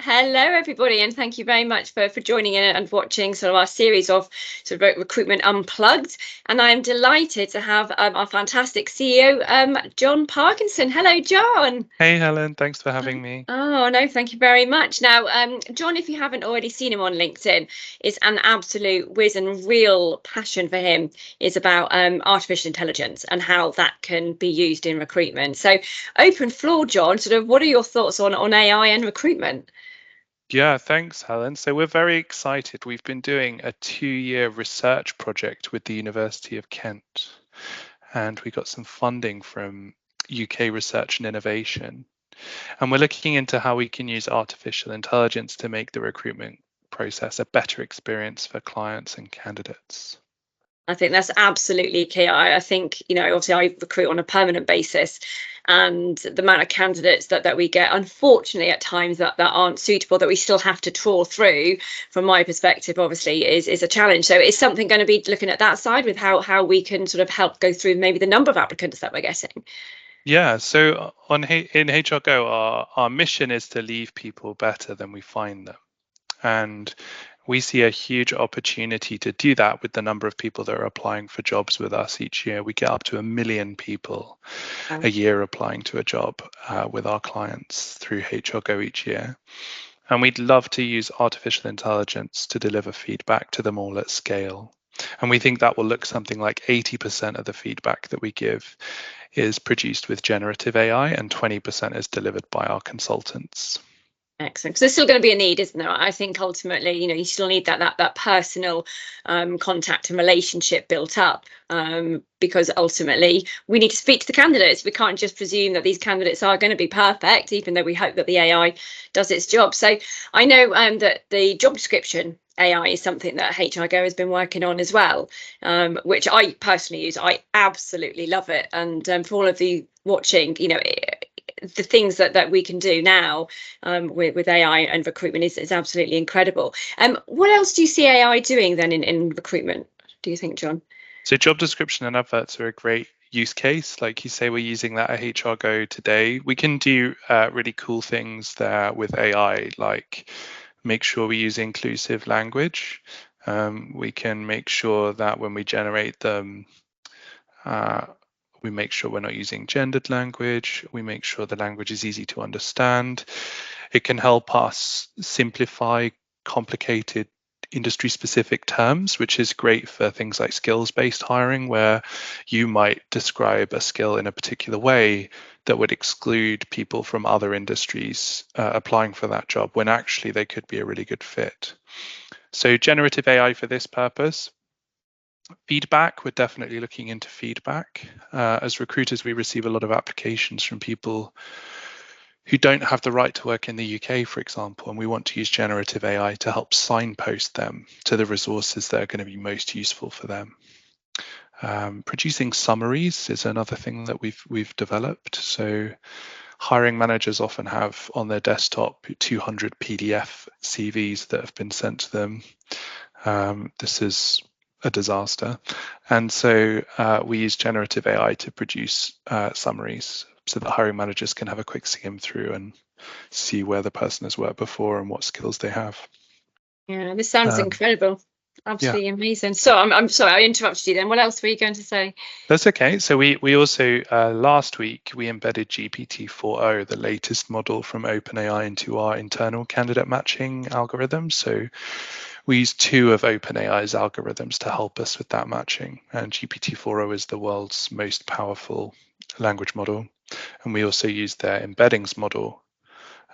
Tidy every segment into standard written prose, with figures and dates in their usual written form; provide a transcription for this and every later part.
Hello, everybody, and thank you very much for joining in and watching sort of our series of sort of Recruitment Unplugged. And I'm delighted to have our fantastic CEO, John Parkinson. Hello, John. Hey Helen, thanks for having me. Oh, no, thank you very much. Now, John, if you haven't already seen him on LinkedIn, is an absolute whiz, and real passion for him is about artificial intelligence and how that can be used in recruitment. So open floor, John, sort of what are your thoughts on AI and recruitment? Yeah, thanks, Helen. So we're very excited. We've been doing a 2-year research project with the University of Kent, and we got some funding from UK Research and Innovation. And we're looking into how we can use artificial intelligence to make the recruitment process a better experience for clients and candidates. I think that's absolutely key. I think, obviously I recruit on a permanent basis, and the amount of candidates that we get, unfortunately, at times that aren't suitable, that we still have to trawl through, from my perspective, obviously, is a challenge. So is something going to be looking at that side with how we can sort of help go through maybe the number of applicants that we're getting? Yeah, so in HR Go, our mission is to leave people better than we find them. And we see a huge opportunity to do that with the number of people that are applying for jobs with us each year. We get up to 1 million people a year applying to a job with our clients through HR Go each year. And we'd love to use artificial intelligence to deliver feedback to them all at scale. And we think that will look something like 80% of the feedback that we give is produced with generative AI and 20% is delivered by our consultants. Excellent. Because there's still going to be a need, isn't there? I think ultimately, you still need that personal contact and relationship built up, because ultimately we need to speak to the candidates. We can't just presume that these candidates are going to be perfect, even though we hope that the AI does its job. So I know that the job description AI is something that HRGO has been working on as well, which I personally use. I absolutely love it. And for all of you watching, the things that we can do now with AI and recruitment is absolutely incredible. What else do you see AI doing then in recruitment, do you think, John? So job description and adverts are a great use case. Like you say, we're using that at HR Go today. We can do really cool things there with AI, like make sure we use inclusive language. We can make sure that when we generate them, we make sure we're not using gendered language. We make sure the language is easy to understand. It can help us simplify complicated industry specific terms, which is great for things like skills based hiring, where you might describe a skill in a particular way that would exclude people from other industries applying for that job when actually they could be a really good fit. So generative AI for this purpose. Feedback, we're definitely looking into feedback. As recruiters, we receive a lot of applications from people who don't have the right to work in the UK, for example, and we want to use generative AI to help signpost them to the resources that are going to be most useful for them. Producing summaries is another thing that we've developed. So hiring managers often have on their desktop 200 PDF CVs that have been sent to them. This is a disaster. And so we use generative AI to produce summaries so that hiring managers can have a quick skim through and see where the person has worked before and what skills they have. Yeah, this sounds incredible. Yeah, Absolutely amazing. So I'm sorry, I interrupted you then. What else were you going to say? that's okay. So we also, last week, we embedded GPT-4o, the latest model from OpenAI, into our internal candidate matching algorithm. So we use 2 of OpenAI's algorithms to help us with that matching. And GPT-4o is the world's most powerful language model. And we also use their embeddings model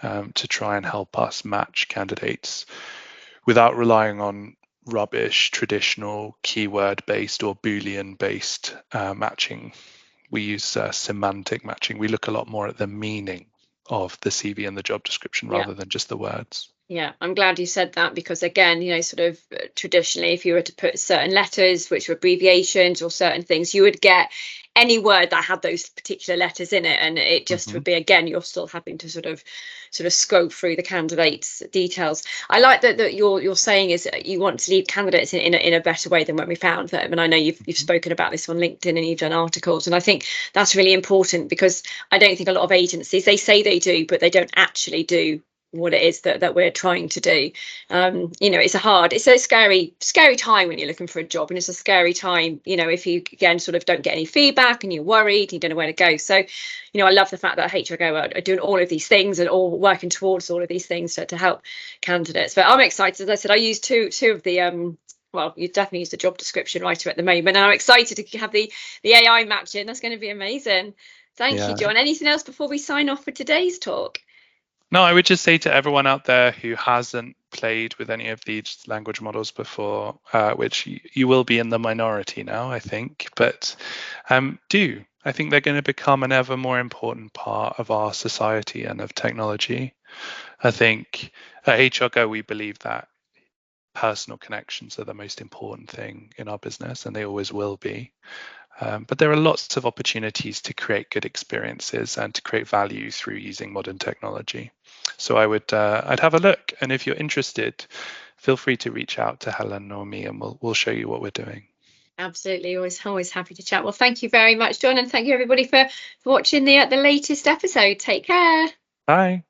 to try and help us match candidates without relying on rubbish traditional keyword-based or Boolean-based matching. We use semantic matching. We look a lot more at the meaning of the CV and the job description rather than just the words. Yeah, I'm glad you said that, because again, sort of traditionally, if you were to put certain letters, which were abbreviations or certain things, you would get any word that had those particular letters in it, and it just would be, again, you're still having to sort of scope through the candidates' details. I like that you're saying is you want to leave candidates in a better way than when we found them, and I know you've spoken about this on LinkedIn and you've done articles, and I think that's really important, because I don't think a lot of agencies, they say they do, but they don't actually do what it is that we're trying to do. It's a scary time when you're looking for a job, and it's a scary time, if you again sort of don't get any feedback and you're worried and you don't know where to go. So I love the fact that HRGo are doing all of these things and all working towards all of these things to help candidates. But I'm excited. As I said, I use two of the well, you definitely use the job description writer at the moment, and I'm excited to have the AI matching. That's going to be amazing. Thank you, John. Anything else before we sign off for today's talk? No, I would just say to everyone out there who hasn't played with any of these language models before, which you will be in the minority now, I think, but do. I think they're going to become an ever more important part of our society and of technology. I think at HRGo, we believe that personal connections are the most important thing in our business, and they always will be. But there are lots of opportunities to create good experiences and to create value through using modern technology. So I'd have a look, and if you're interested, feel free to reach out to Helen or me, and we'll show you what we're doing. Absolutely, always happy to chat. Well, thank you very much, John, and thank you everybody for watching the latest episode. Take care. Bye.